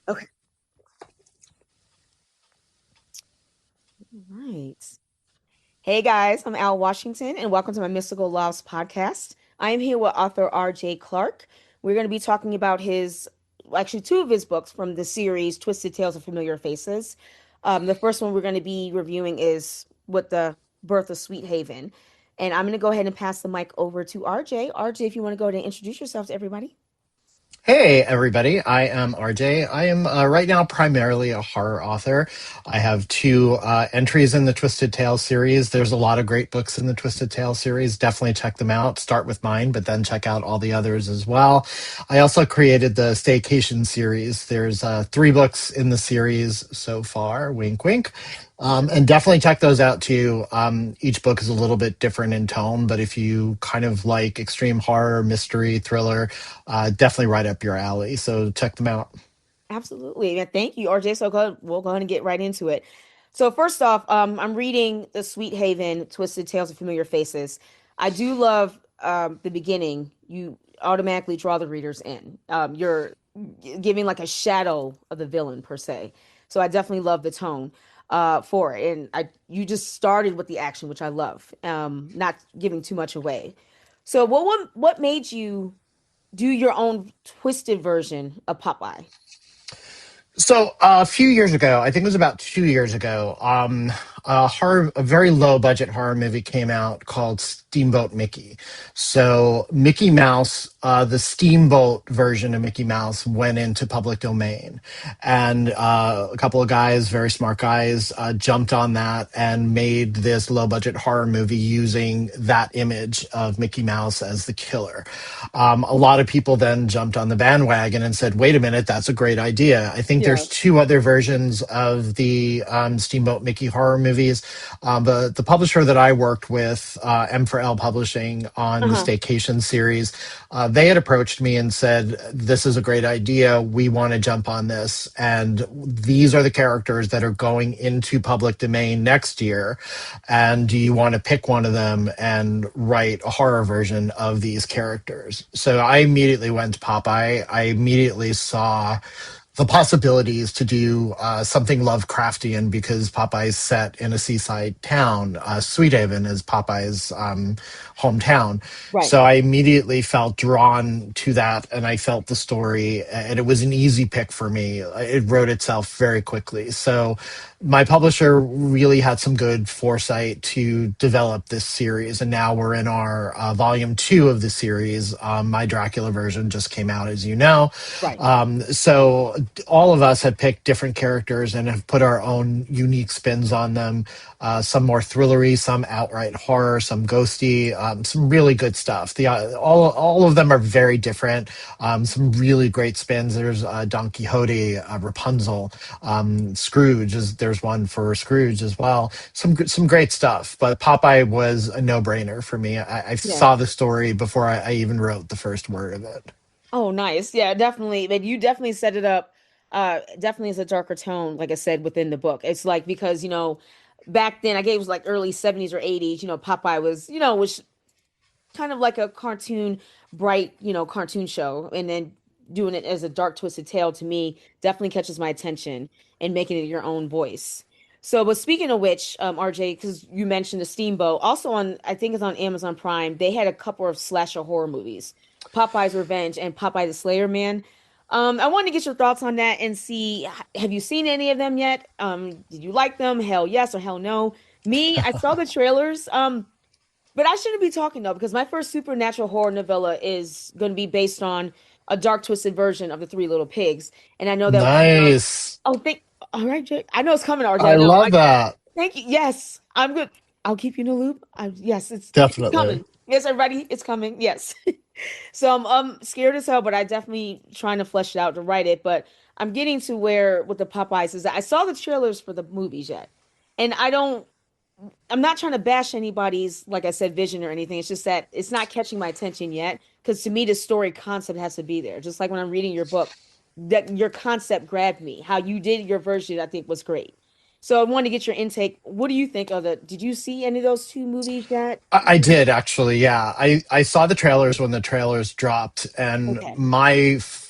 Okay. All right. Hey guys, I'm Al Washington, and welcome to my Mystical Loves podcast. I am here with author R.J. Clark. We're going to be talking about actually, two of his books from the series Twisted Tales of Familiar Faces. The first one we're going to be reviewing is with the birth of Sweet Haven. And I'm going to go ahead and pass the mic over to RJ. RJ, if you want to go ahead and introduce yourself to everybody. Hey, everybody. I am RJ. I am right now primarily a horror author. I have two entries in the Twisted Tales series. There's a lot of great books in the Twisted Tales series. Definitely check them out. Start with mine, but then check out all the others as well. I also created the Staycation series. There's three books in the series so far. Wink, wink. And definitely check those out too. Each book is a little bit different in tone, but if you kind of like extreme horror, mystery, thriller, definitely right up your alley. So check them out. Absolutely. And thank you, RJ. We'll go ahead and get right into it. So first off, I'm reading the Sweet Haven Twisted Tales of Familiar Faces. I do love the beginning. You automatically draw the readers in. You're giving like a shadow of the villain per se. So I definitely love the tone for it. And I you just started with the action, which I love. Not giving too much away. So what made you do your own twisted version of Popeye? So a few years ago, I think it was about 2 years ago, a very low budget horror movie came out called Steamboat Mickey. So Mickey Mouse, the steamboat version of Mickey Mouse, went into public domain, and a couple of guys, very smart guys, jumped on that and made this low budget horror movie using that image of Mickey Mouse as the killer. A lot of people then jumped on the bandwagon and said, wait a minute, that's a great idea. I think Yeah. there's two other versions of the Steamboat Mickey horror movies. The publisher that I worked with, M for L Publishing, on the Uh-huh. Staycation series, they had approached me and said, this is a great idea. We want to jump on this. And these are the characters that are going into public domain next year. And do you want to pick one of them and write a horror version of these characters? So I immediately went to Popeye. I immediately saw the possibilities to do something Lovecraftian because Popeye's set in a seaside town. Sweethaven is Popeye's hometown. Right. So I immediately felt drawn to that and I felt the story, and it was an easy pick for me. It wrote itself very quickly. So my publisher really had some good foresight to develop this series, and now we're in our volume two of the series. My Dracula version just came out, as you know. Right. So all of us have picked different characters and have put our own unique spins on them. Some more thrillery, some outright horror, some ghosty, some really good stuff. All of them are very different. Some really great spins. There's Don Quixote, Rapunzel, Scrooge. There's one for Scrooge as well. Some great stuff. But Popeye was a no brainer for me. I Yeah. saw the story before I even wrote the first word of it. Oh, nice. Yeah, definitely. But you definitely set it up definitely as a darker tone, like I said, within the book. It's like because, back then I gave it was like early 70s or 80s, Popeye was kind of like a cartoon, bright, cartoon show. And then doing it as a dark twisted tale to me definitely catches my attention and making it your own voice. So, but speaking of which, RJ, because you mentioned the Steamboat, also I think it's on Amazon Prime, they had a couple of slasher horror movies, Popeye's Revenge and Popeye the Slayer Man. I wanted to get your thoughts on that and see, have you seen any of them yet? Did you like them? Hell yes or hell no? Me, I saw the trailers. But I shouldn't be talking though, because my first supernatural horror novella is going to be based on a dark twisted version of the Three Little Pigs, and I know that. Nice. Oh, thank. All right, Jay. I know it's coming, RJ. I I know. love that. Thank you. Yes, I'm good. I'll keep you in the loop. Yes, it's Definitely. coming. Yes, everybody, it's coming. Yes. So I'm scared as hell, but I definitely trying to flesh it out to write it. But I'm getting to where with the Popeyes is that I saw the trailers for the movies yet, and I'm not trying to bash anybody's, like I said, vision or anything. It's just that it's not catching my attention yet. Because to me, the story concept has to be there. Just like when I'm reading your book, that your concept grabbed me. How you did your version, I think, was great. So I wanted to get your intake. What do you think of the? Did you see any of those two movies yet? I did actually, yeah. I saw the trailers when the trailers dropped, and Okay.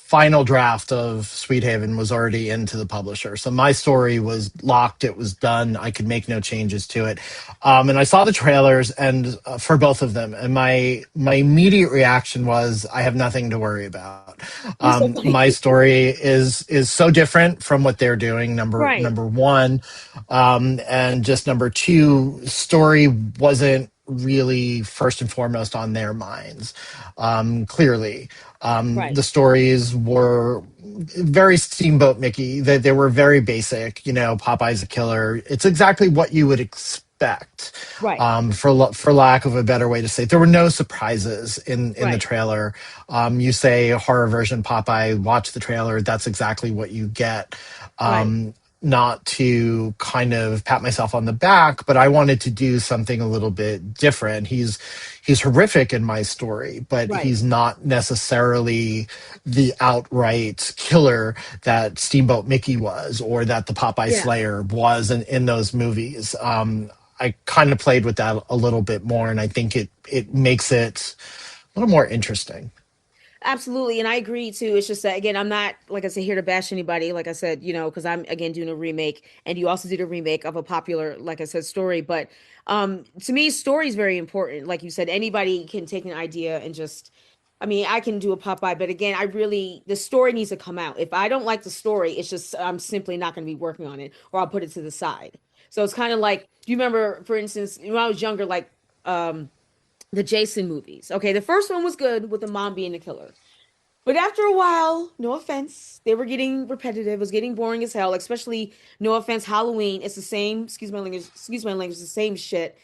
final draft of Sweethaven was already into the publisher. So my story was locked. It was done. I could make no changes to it. And I saw the trailers and for both of them. And my immediate reaction was, I have nothing to worry about. You're so funny. My story is so different from what they're doing. Right, Number one, and just number two, story wasn't really first and foremost on their minds. Clearly, right, the stories were very Steamboat Mickey. They were very basic. You know, Popeye's a killer. It's exactly what you would expect. right, For lack of a better way to say it. There were no surprises in the right, trailer. You say horror version Popeye, watch the trailer. That's exactly what you get. right, Not to kind of pat myself on the back, but I wanted to do something a little bit different. He's horrific in my story, but right. he's not necessarily the outright killer that Steamboat Mickey was, or that the Popeye Yeah. Slayer was in those movies. I kind of played with that a little bit more, and I think it makes it a little more interesting. Absolutely, and I agree too. It's just that again, I'm not like I said here to bash anybody. Like I said, because I'm again doing a remake, and you also did a remake of a popular, like I said, story. But to me, story is very important. Like you said, anybody can take an idea and just, I mean, I can do a Popeye, but again, the story needs to come out. If I don't like the story, it's just I'm simply not going to be working on it, or I'll put it to the side. So it's kind of like, do you remember, for instance, when I was younger, like the Jason movies? Okay, the first one was good with the mom being the killer. But after a while, no offense, they were getting repetitive. It was getting boring as hell, especially no offense, Halloween. It's the same, excuse my language, it's the same shit.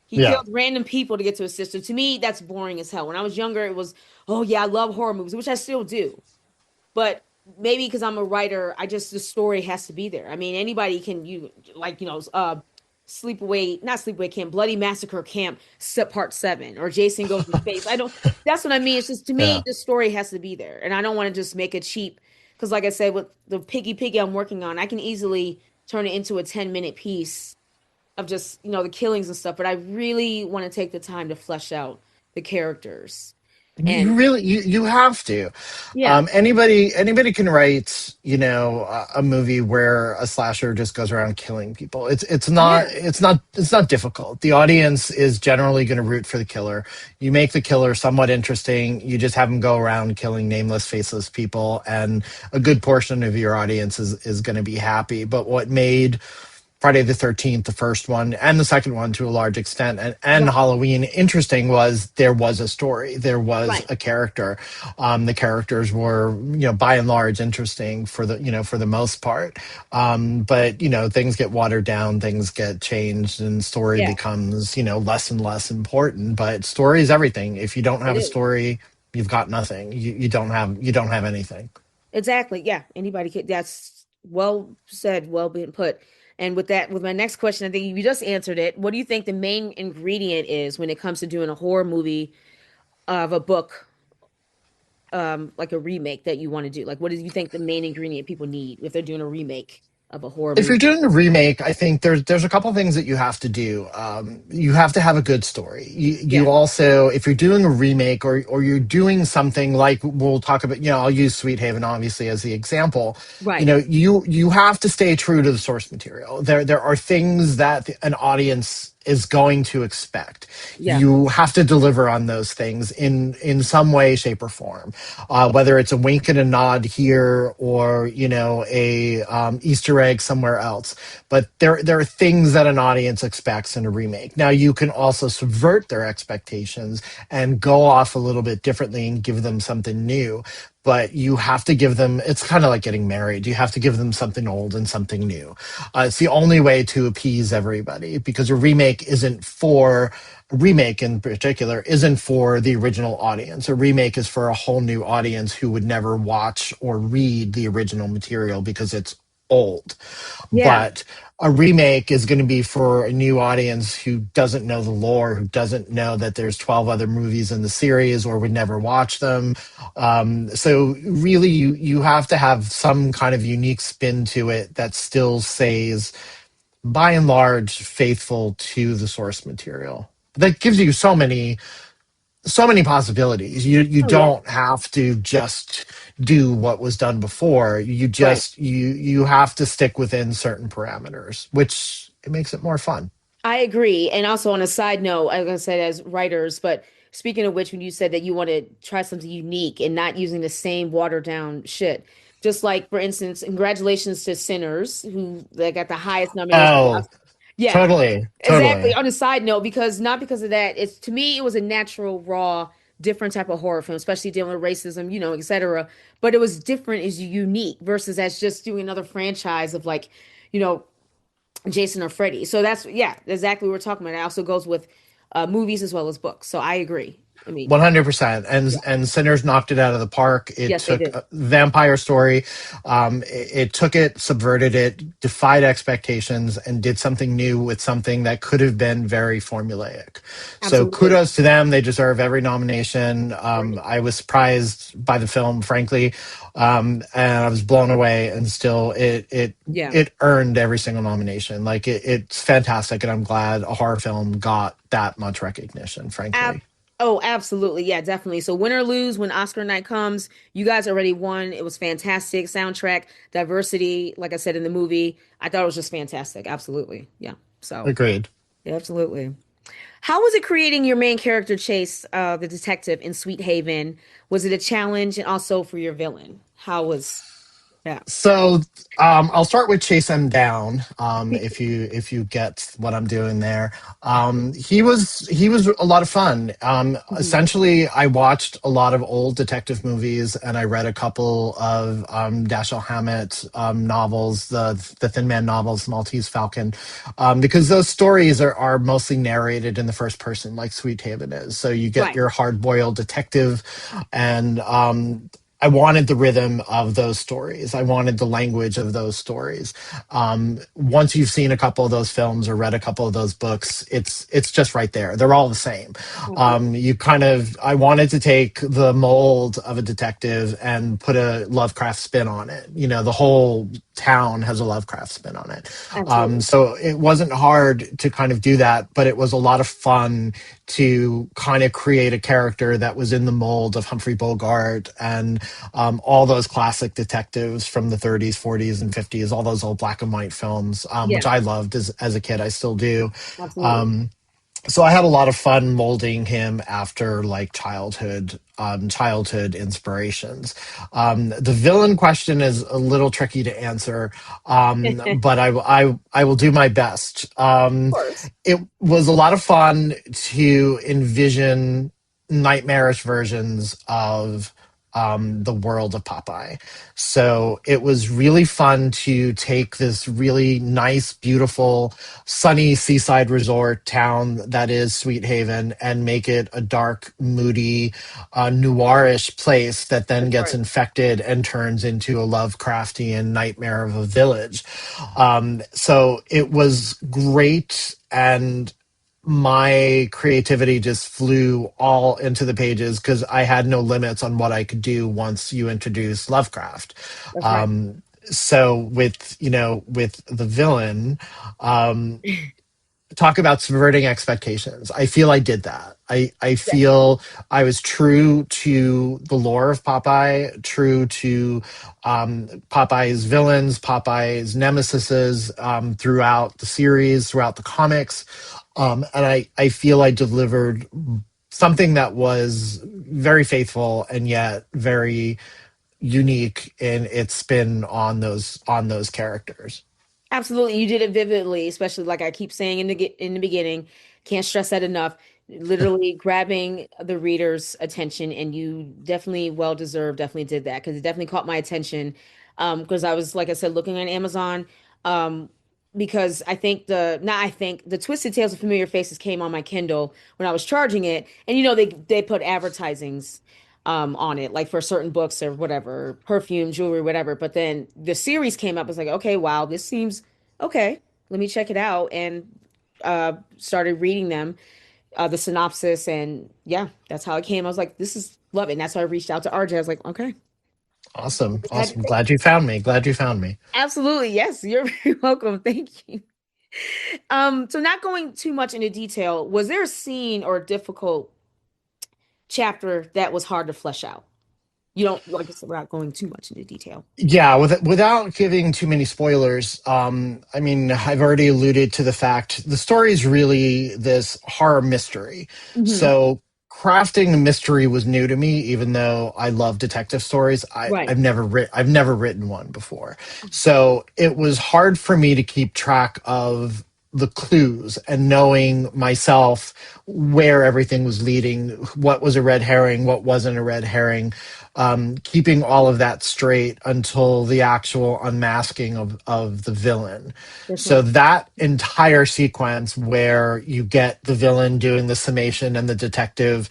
He Yeah. killed random people to get to his sister. To me, that's boring as hell. When I was younger, it was, oh yeah, I love horror movies, which I still do. But maybe because I'm a writer, the story has to be there. I mean, anybody can sleepaway, not sleepaway camp, bloody massacre camp, part 7, or Jason goes to space. I don't. That's what I mean. It's just to me, Yeah. the story has to be there, and I don't want to just make it cheap. Because, like I said, with the piggy I'm working on, I can easily turn it into a 10-minute piece of just the killings and stuff. But I really want to take the time to flesh out the characters. And You have to. yeah, Anybody can write, a movie where a slasher just goes around killing people. yeah, It's not difficult. The audience is generally going to root for the killer. You make the killer somewhat interesting. You just have them go around killing nameless, faceless people, and a good portion of your audience is going to be happy. But what made Friday the 13th, the first one, and the second one to a large extent, and right, Halloween, interesting was there was a story, there was right, a character. The characters were, by and large, interesting for the most part. But, things get watered down, things get changed, and story yeah, becomes, less and less important. But story is everything. If you don't it have a is. story, you've got nothing. You don't have anything. Exactly. Yeah. Anybody could. That's well said, well been put. And with that, with my next question, I think you just answered it. What do you think the main ingredient is when it comes to doing a horror movie of a book, like a remake that you want to do? Like, what do you think the main ingredient people need if they're doing a remake of a horror If you're movie? doing a remake, I think there's a couple things that you have to do. You have to have a good story. You Yeah. also, if you're doing a remake or you're doing something like we'll talk about, I'll use Sweet Haven obviously as the example. Right. You have to stay true to the source material. There are things that an audience is going to expect. Yeah. You have to deliver on those things in some way, shape, or form. Whether it's a wink and a nod here, or a Easter egg somewhere else. But there are things that an audience expects in a remake. Now you can also subvert their expectations and go off a little bit differently and give them something new. But you have to give them, it's kind of like getting married. You have to give them something old and something new. It's the only way to appease everybody, because a remake in particular isn't for the original audience. A remake is for a whole new audience who would never watch or read the original material because it's old. Yeah. But a remake is going to be for a new audience who doesn't know the lore, who doesn't know that there's 12 other movies in the series or would never watch them. So really, you have to have some kind of unique spin to it that still stays, by and large, faithful to the source material. That gives you so many so many possibilities. You Oh yeah. don't have to just do what was done before. Right. You have to stick within certain parameters, which it makes it more fun. I agree. And also on a side note, as I said, as writers, but speaking of which, when you said that you want to try something unique and not using the same watered down shit, just like for instance, congratulations to Sinners, who they got the highest nomination for the Oh, Oscar. Yeah, totally, exactly. totally. On a side note, because not because of that, it's to me it was a natural, raw, different type of horror film, especially dealing with racism, etc. But it was different, is unique versus as just doing another franchise of like, you know, Jason or Freddy. So that's yeah, exactly what we're talking about. It also goes with movies as well as books. So I agree. I mean, 100%. yeah, And Sinners knocked it out of the park. It yes, they took did. a vampire story, it took it, subverted it, defied expectations, and did something new with something that could have been very formulaic. So Absolutely. kudos to them. They deserve every nomination. Right. I was surprised by the film, frankly, and I was blown away. And still, Yeah. it earned every single nomination. Like it's fantastic, and I'm glad a horror film got that much recognition. Ab Frankly. oh, absolutely. Yeah, definitely. So win or lose, when Oscar night comes, you guys already won. It was fantastic. Soundtrack, diversity, like I said in the movie, I thought it was just fantastic. Absolutely. Yeah. So, Agreed. yeah, absolutely. How was it creating your main character, Chase, the detective in Sweet Haven? Was it a challenge and also for your villain? How was that? So I'll start with Chase M Down. If you get what I'm doing there, he was a lot of fun. Mhm. Essentially, I watched a lot of old detective movies, and I read a couple of Dashiell Hammett novels, the Thin Man novels, Maltese Falcon, because those stories are mostly narrated in the first person, like Sweet Haven is. So you get Right. your hard boiled detective, and I wanted the rhythm of those stories. I wanted the language of those stories. Once you've seen a couple of those films or read a couple of those books, it's just right there. They're all the same. Absolutely. You kind of I wanted to take the mold of a detective and put a Lovecraft spin on it. You know, the whole town has a Lovecraft spin on it. Absolutely. So it wasn't hard to kind of do that, but it was a lot of fun to kind of create a character that was in the mold of Humphrey Bogart and all those classic detectives from the 30s, 40s, and 50s, all those old black and white films, Yeah, which I loved as a kid. I still do. absolutely. Um, so I had a lot of fun molding him after like childhood inspirations. The villain question is a little tricky to answer, Of but I will do my best. course. It was a lot of fun to envision nightmarish versions of the world of Popeye. So it was really fun to take this really nice, beautiful, sunny seaside resort town that is Sweet Haven and make it a dark, moody, noirish place that then That's gets right. infected and turns into a Lovecraftian nightmare of a village. So it was great, and my creativity just flew all into the pages because I had no limits on what I could do once you introduce Lovecraft. That's right. So with with the villain, um, talk about subverting expectations. I feel I did that. I Yes, feel I was true to the lore of Popeye, true to Popeye's villains, Popeye's nemesises throughout the series, throughout the comics. And I feel I delivered something that was very faithful and yet very unique in its spin on those characters. absolutely. You did it vividly, especially like I keep saying in the beginning. Can't stress that enough. Literally grabbing the reader's attention, and you definitely well deserved. Definitely did that because it definitely caught my attention. Because I was like I said, looking on Amazon. Um, because I think the not I think the Twisted Tales of Familiar Faces came on my Kindle when I was charging it, and they put advertisings on it, like for certain books or whatever, perfume, jewelry, whatever. But then the series came up. It's like, okay, wow, this seems okay. Let me check it out and started reading them, the synopsis, and yeah, that's how it came. I was like, this is love it. And that's why I reached out to RJ. I was like, okay, Awesome, had to awesome. say it. Glad you found me. Glad you found me. Absolutely, yes, you're very welcome. Thank you. So not going too much into detail, was there a scene or difficult chapter that was hard to flesh out? You don't, like I said, without going too much into detail. Yeah, without giving too many spoilers, I mean, I've already alluded to the fact the story is really this horror mystery. Hmm. So crafting a mystery was new to me, even though I love detective stories. Right. I've never written one before. So it was hard for me to keep track of the clues and knowing myself where everything was leading, what was a red herring, what wasn't a red herring, keeping all of that straight until the actual unmasking of the villain. That's So right. that entire sequence where you get the villain doing the summation and the detective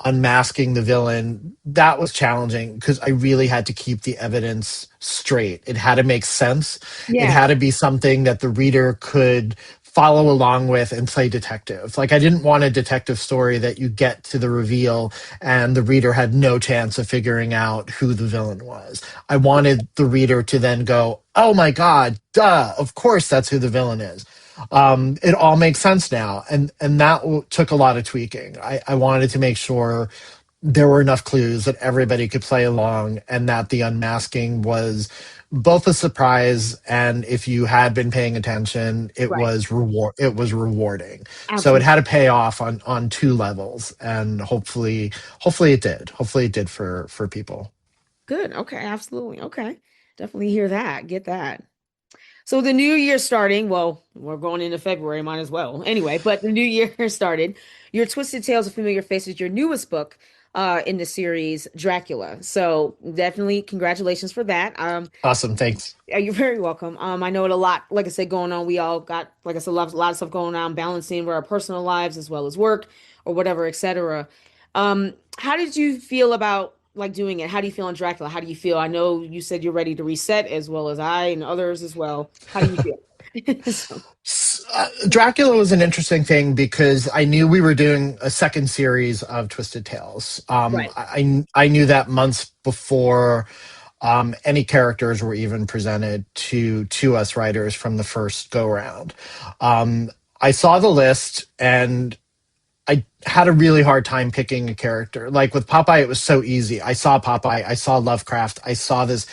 unmasking the villain, that was challenging because I really had to keep the evidence straight. It had to make sense. It Yeah. had to be something that the reader could follow along with and play detective. Like I didn't want a detective story that you get to the reveal and the reader had no chance of figuring out who the villain was. I wanted the reader to then go, "Oh my god, duh! Of course that's who the villain is." It all makes sense now, and that took a lot of tweaking. I wanted to make sure there were enough clues that everybody could play along and that the unmasking was both a surprise and if you had been paying attention Right. it was rewarding, so it Absolutely. had to pay off on two levels and hopefully it did for people. Good. Okay. Absolutely. Okay. Definitely hear that. Get that. So the new year starting, well, we're going into February, might as well. Anyway, but the new year started. Your Twisted Tales of Familiar Faces, your newest book in the series, Dracula. So definitely congratulations for that. Awesome, thanks. You're very welcome. I know it a lot, like I said, going on. We all got, like I said, a lot of stuff going on, balancing with our personal lives as well as work or whatever, etc. How did you feel about like doing it? How do you feel on Dracula? How do you feel? I know you said you're ready to reset as well as I and others as well. How do you feel? So, Dracula was an interesting thing because I knew we were doing a second series of Twisted Tales. right. I knew that months before any characters were even presented to us writers from the first go round. Um, I saw the list and I had a really hard time picking a character. Like with Popeye, it was so easy. I saw Popeye, I saw Lovecraft, I saw this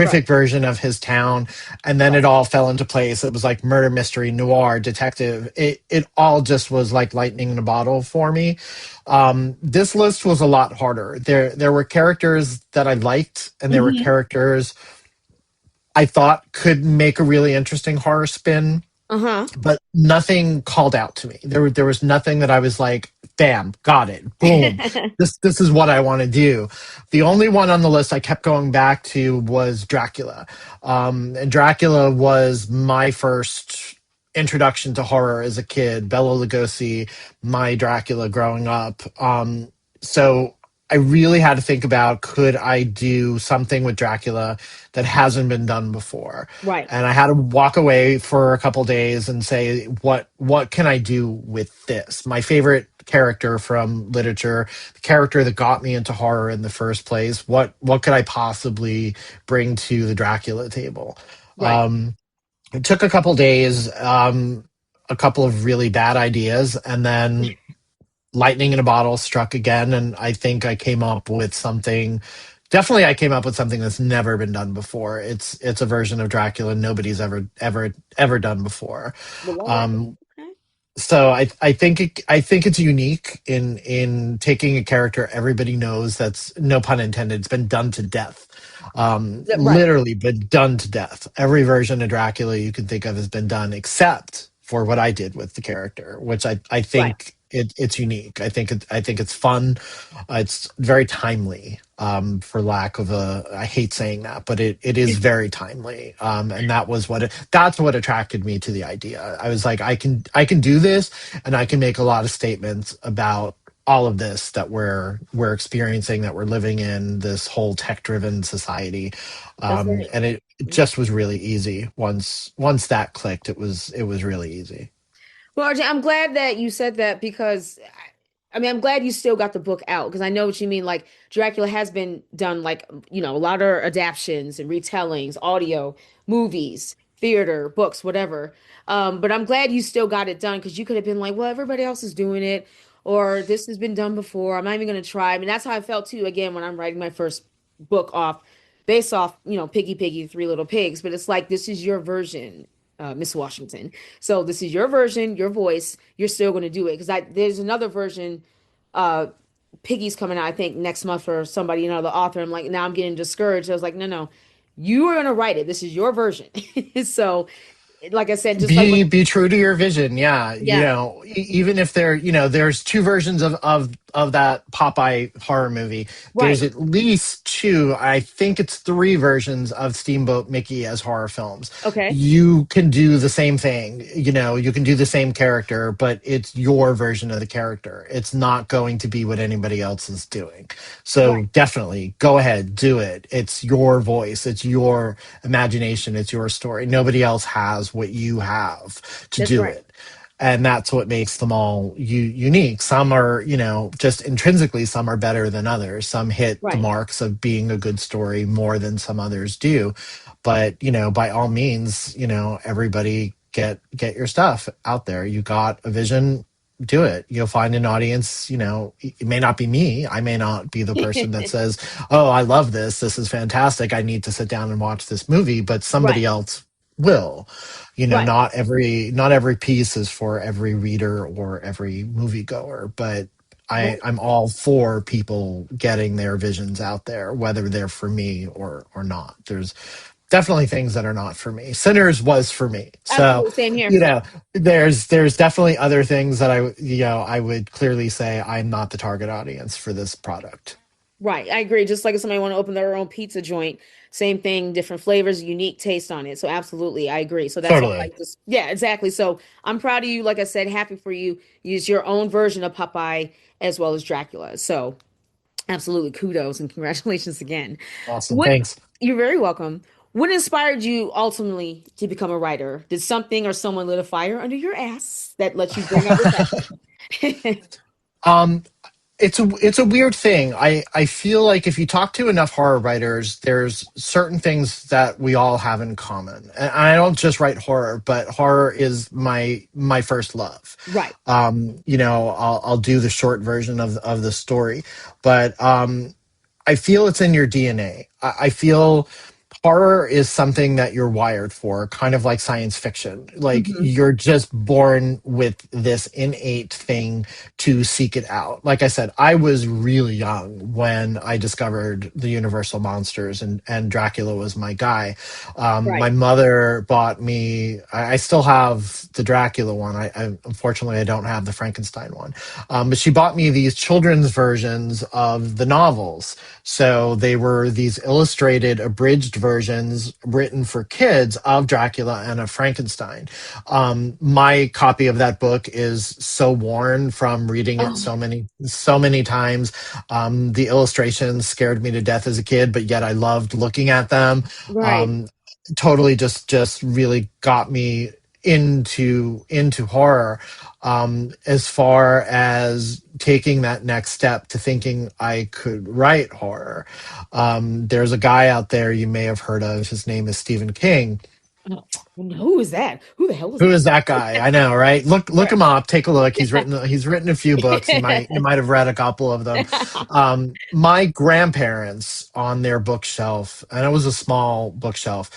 Right. horrific version of his town, and then Right. it all fell into place. It was like murder mystery, noir, detective. It all just was like lightning in a bottle for me. This list was a lot harder. There were characters that I liked, and there were Hmm. characters I thought could make a really interesting horror spin, Uh-huh. but nothing called out to me. There was nothing that I was like, bam, got it, boom. This is what I want to do. The only one on the list I kept going back to was Dracula, and Dracula was my first introduction to horror as a kid. Bela Lugosi, my Dracula growing up. So I really had to think about could I do something with Dracula that hasn't been done before, Right. and I had to walk away for a couple days and say what can I do with this? My favorite character from literature, the character that got me into horror in the first place. What could I possibly bring to the Dracula table? Right. It took a couple days, a couple of really bad ideas, and then lightning in a bottle struck again, and I think I came up with something. Definitely, I came up with something that's never been done before. It's a version of Dracula nobody's ever done before. Well, all right. Um, Okay. so I think it's unique in taking a character everybody knows that's no pun intended. It's been done to death, Right. literally been done to death. Every version of Dracula you can think of has been done, except for what I did with the character, which I Right. think it's unique. I think it's fun. It's very timely. For lack of a, I hate saying that, but it is very timely. And that's what attracted me to the idea. I was like, I can do this, and I can make a lot of statements about all of this that we're experiencing, that we're living in this whole tech driven society. That's right. And it just was really easy. Once that clicked, it was really easy. Well, RJ, I'm glad that you said that because I mean, I'm glad you still got the book out because I know what you mean. Like Dracula has been done, like a lot of adaptions and retellings, audio, movies, theater, books, whatever. But I'm glad you still got it done because you could have been like, well, everybody else is doing it, or this has been done before. I'm not even going to try. I mean, that's how I felt too, again, when I'm writing my first book off, based off, Piggy Piggy, Three Little Pigs. But it's like, this is your version, Miss Washington. So this is your version, your voice. You're still going to do it. Because there's another version, uh, Piggy's coming out, I think, next month for somebody, another author. I'm like, now I'm getting discouraged. I was like, no, no, you are going to write it. This is your version. So, like I said, just like when, Be true to your vision. Yeah, yeah, even if there's two versions of that Popeye horror movie. There's right. at least two, I think it's three versions of Steamboat Mickey as horror films. Okay. You can do the same thing. You can do the same character, but it's your version of the character. It's not going to be what anybody else is doing. So Right. definitely go ahead, do it. It's your voice, it's your imagination, it's your story. Nobody else has what you have to That's do right. it. And that's what makes them all unique. Some are, just intrinsically, some are better than others. Some hit the Right. marks of being a good story more than some others do. But, by all means, everybody get your stuff out there. You got a vision, do it. You'll find an audience. It may not be me. I may not be the person that says, oh, I love this, this is fantastic, I need to sit down and watch this movie, but somebody Right. else will. Right. Not every piece is for every reader or every moviegoer, but Right. I'm all for people getting their visions out there, whether they're for me or not. There's definitely things that are not for me. Sinners was for me. So, Absolutely. Same here. you know, there's definitely other things that I would clearly say I'm not the target audience for this product. Right. I agree. Just like if somebody want to open their own pizza joint, same thing, different flavors, unique taste on it. So absolutely, I agree. So that's all I Totally. just, yeah, exactly. So I'm proud of you. Like I said, happy for you. Use your own version of Popeye as well as Dracula. So absolutely, kudos and congratulations again. Awesome. What Thanks. You're very welcome. What inspired you ultimately to become a writer? Did something or someone lit a fire under your ass that let you bring out your passion? um it's a weird thing. I feel like if you talk to enough horror writers, there's certain things that we all have in common. And I don't just write horror, but horror is my first love. Right. I'll do the short version of the story, but I feel it's in your DNA. I feel horror is something that you're wired for, kind of like science fiction. Like Hmm. you're just born with this innate thing to seek it out. Like I said, I was really young when I discovered the Universal monsters, and Dracula was my guy. My Right. mother bought me, I still have the Dracula one. Unfortunately, I don't have the Frankenstein one. But she bought me these children's versions of the novels. So they were these illustrated, abridged versions written for kids of Dracula and of Frankenstein. My copy of that book is so worn from reading it Oh, so many times. The illustrations scared me to death as a kid, but yet I loved looking at them. right. Um, Totally just really got me into horror. As far as taking that next step to thinking I could write horror, there's a guy out there you may have heard of. His name is Stephen King. Oh, who is that? Who the hell is Who that? is that guy? I know, right? Look Right. him up. Take a look. He's written a few books. You might have read a couple of them. My grandparents on their bookshelf, and it was a small bookshelf.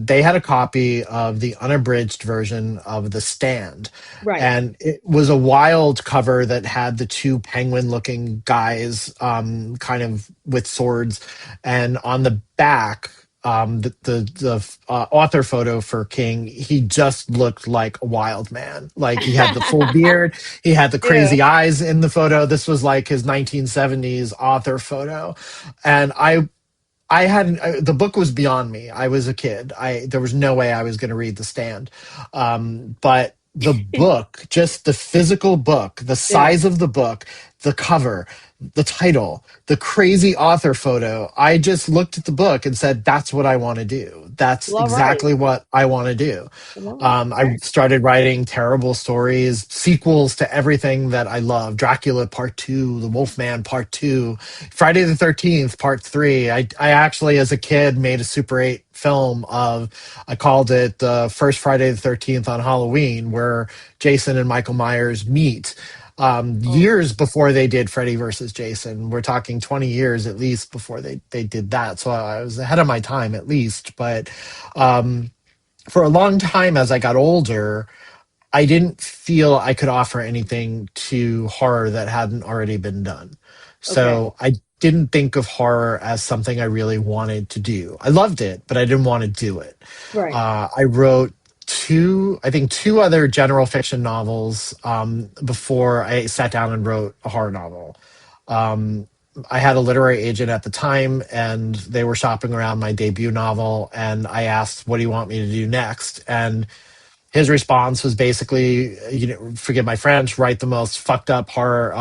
They had a copy of the unabridged version of The Stand, Right. and it was a wild cover that had the two penguin-looking guys, kind of with swords, and on the back, the author photo for King, he just looked like a wild man. Like he had the full beard, he had the Yeah. crazy eyes in the photo. This was like his 1970s author photo, and the book was beyond me. I was a kid. There was no way I was going to read The Stand, but the book, just the physical book, the Yeah. size of the book, the cover, the title, the crazy author photo. I just looked at the book and said, "That's what I want to do. That's Well, all right. exactly what I want to do." Well, all I right. started writing terrible stories, sequels to everything that I love: Dracula Part Two, The Wolfman Part Two, Friday the 13th Part Three. I actually, as a kid, made a Super 8 film of. I called it the first Friday the 13th on Halloween, where Jason and Michael Myers meet. Oh, years before they did Freddy versus Jason. We're talking 20 years at least before they did that. So I was ahead of my time at least. But um, for a long time, as I got older, I didn't feel I could offer anything to horror that hadn't already been done. okay. So I didn't think of horror as something I really wanted to do. I loved it, but I didn't want to do it. Right. I wrote I think two other general fiction novels before I sat down and wrote a horror novel. Um, I had a literary agent at the time, and they were shopping around my debut novel. And I asked, "What do you want me to do next?" And his response was basically, forgive my French, write the most fucked up horror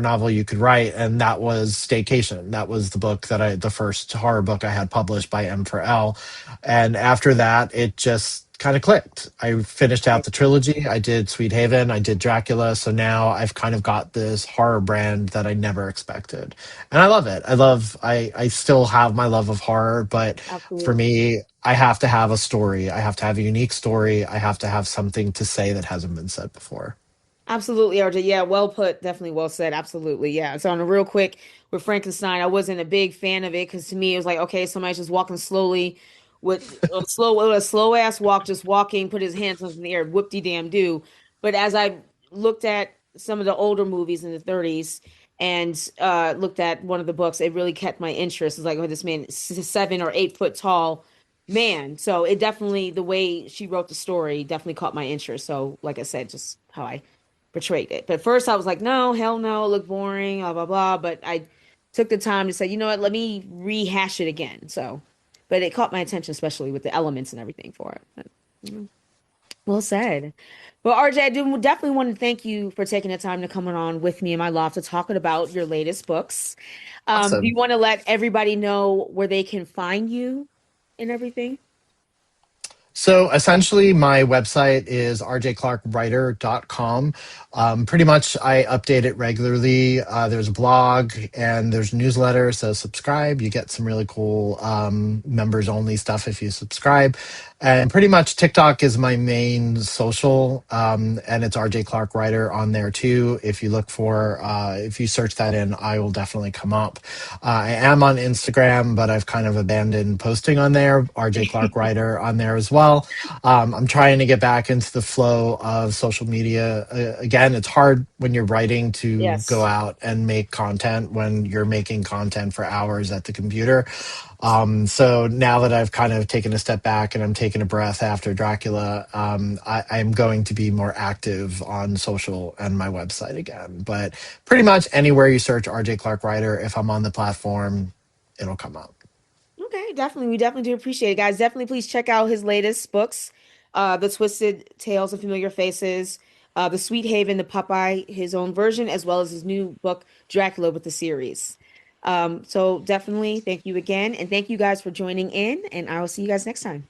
novel you could write, and that was Staycation. That was the first horror book I had published by M4L, and after that, it just kind of clicked. I finished out Right. the trilogy. I did Sweethaven. I did Dracula. So now I've kind of got this horror brand that I never expected, and I love it. I still have my love of horror, but for Absolutely. me, I have to have a story. I have to have a unique story. I have to have something to say that hasn't been said before. Absolutely, RJ. Yeah, well put. Definitely well said. Absolutely. Yeah. So on a real quick with Frankenstein, I wasn't a big fan of it because to me it was like, okay, somebody's just walking slowly with a slow ass walk, just walking, put his hands up in the air, whoop de damn do. But as I looked at some of the older movies in the 30s and looked at one of the books, it really kept my interest. It's like, oh, this man is 7 or 8 foot tall man. So it definitely the way she wrote the story definitely caught my interest. So like I said, just how I portrayed it. But first I was like, no, hell no, it looked boring, blah, blah, blah. But I took the time to say, you know what, let me rehash it again. So, but it caught my attention, especially with the elements and everything for it. But, well said. Well, RJ, I do definitely want to thank you for taking the time to come on with me in my loft to talk about your latest books. Do you Awesome. want to let everybody know where they can find you and everything? So essentially, my website is rjclarkwriter.com. Pretty much, I update it regularly. There's a blog and there's a newsletter. So subscribe. You get some really cool members only stuff if you subscribe. And pretty much, TikTok is my main social, and it's RJ Clark Writer on there too. If you search that in, I will definitely come up. I am on Instagram, but I've kind of abandoned posting on there. RJ Clark Writer on there as well. I'm trying to get back into the flow of social media again. It's hard when you're writing to go Yes. out and make content when you're making content for hours at the computer. So now that I've kind of taken a step back and I'm taking a breath after Dracula, I'm going to be more active on social and my website again. But pretty much anywhere you search RJ Clark Writer, if I'm on the platform, it'll come up. Okay, definitely. We definitely do appreciate it, guys. Definitely please check out his latest books, The Twisted Tales of Familiar Faces, The Sweet Haven, the Popeye, his own version, as well as his new book, Dracula with the series. So definitely thank you again. And thank you guys for joining in, and I will see you guys next time.